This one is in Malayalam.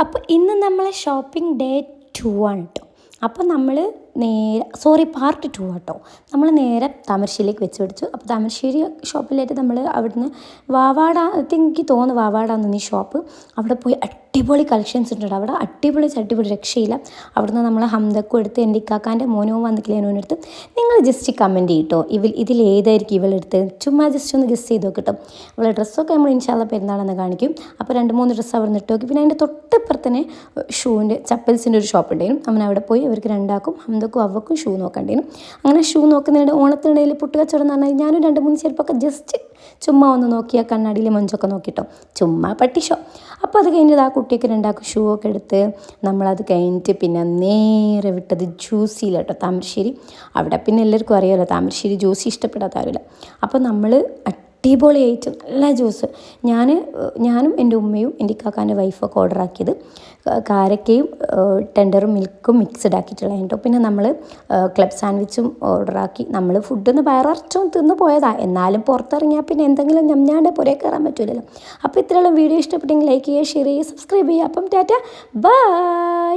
അപ്പോൾ ഇന്ന് നമ്മളെ ഷോപ്പിംഗ് ഡേ 2 ആണ് കേട്ടോ. അപ്പോൾ നമ്മൾ പാർട്ട് 2 കേട്ടോ. നമ്മൾ നേരെ താമരശ്ശേരിയിലേക്ക് വെച്ച് പിടിച്ചു. അപ്പോൾ താമരശ്ശേരി ഷോപ്പിലായിട്ട് നമ്മൾ അവിടുന്ന് എനിക്ക് തോന്നുന്നു വാവാടാന്ന് ഈ ഷോപ്പ്. അവിടെ പോയി അടിപൊളി കളക്ഷൻസ് ഉണ്ട്. അവിടെ അടിപൊളി രക്ഷയില്ല. അവിടുന്ന് നമ്മൾ ഹംദക്കും എടുത്ത് എൻ്റെ ഇക്കാക്കാൻ്റെ മോനവും വന്നിക്കില്ലേനോനും എടുത്ത്. നിങ്ങൾ ജസ്റ്റ് കമൻറ്റ് ചെയ്യട്ടോ, ഇതിലേതായിരിക്കും ഇവളെടുത്ത്. ചുമ്മാ ജസ്റ്റ് ഒന്ന് ഗസ്റ്റ് ചെയ്ത് നോക്കിട്ടോ. അവളെ ഡ്രസ്സൊക്കെ നമ്മൾ ഇൻഷാല്ലാ പെരുന്നാളെന്ന് കാണിക്കും. അപ്പോൾ 2-3 ഡ്രസ്സ് അവിടെ നിന്ന് ഇട്ട് നോക്കി. പിന്നെ അതിൻ്റെ തൊട്ടിപ്പുറത്ത് തന്നെ ചപ്പൽസിൻ്റെ ഒരു ഷോപ്പ് ഉണ്ടായിരുന്നു. അങ്ങനെ അവിടെ പോയി അവർക്ക് രണ്ടാക്കും ഹംദക്കും അവക്കും ഷൂ നോക്കണ്ടേനും. അങ്ങനെ ഷൂ നോക്കുന്നതിനിടെ ഓണത്തിനിടയിൽ പുട്ടുകച്ചവടം എന്ന് പറഞ്ഞാൽ ഞാനും 2-3 ചെരുപ്പൊക്കെ ജസ്റ്റ് ചുമ്മാ ഒന്ന് നോക്കിയാൽ കണ്ണാടിയിലെ മൊഞ്ചൊക്കെ നോക്കിട്ടോ, ചുമ്മാ പട്ടിഷോ. അപ്പോൾ അത് കഴിഞ്ഞിട്ട് ആ കുട്ടിക്ക് രണ്ടാക്കും ഷൂ ഒക്കെ എടുത്ത് നമ്മളത് കഴിഞ്ഞിട്ട് പിന്നെ നേരെ വിട്ടത് ജ്യൂസിയിലോട്ടോ, താമരശ്ശേരി. അവിടെ പിന്നെ എല്ലാവർക്കും അറിയാമല്ലോ താമരശ്ശേരി ജ്യൂസ് ഇഷ്ടപ്പെടാത്ത ആരുമില്ല. അപ്പോൾ നമ്മൾ അടിപൊളിയായിട്ട് നല്ല ജ്യൂസ് ഞാനും എൻ്റെ ഉമ്മയും എൻ്റെ ഇക്കാക്കാൻ്റെ വൈഫൊക്കെ ഓർഡർ ആക്കിയത് കാരക്കയും ടെൻഡറും മിൽക്കും മിക്സ്ഡ് ആക്കിയിട്ടുള്ള കേട്ടോ. പിന്നെ നമ്മൾ ക്ലബ് സാൻഡ്വിച്ചും ഓർഡറാക്കി. നമ്മൾ ഫുഡൊന്ന് വയറച്ചും തിന്ന് പോയതാണ്. എന്നാലും പുറത്തിറങ്ങിയാൽ പിന്നെ എന്തെങ്കിലും ഞമ്ഞ്ഞാണ്ട് പുറേ കയറാൻ പറ്റില്ലല്ലോ. അപ്പോൾ ഇത്രയുള്ള വീഡിയോ ഇഷ്ടപ്പെട്ടെങ്കിൽ ലൈക്ക് ചെയ്യുക, ഷെയർ ചെയ്യുക, സബ്സ്ക്രൈബ് ചെയ്യുക. അപ്പം ടാറ്റ, ബൈ.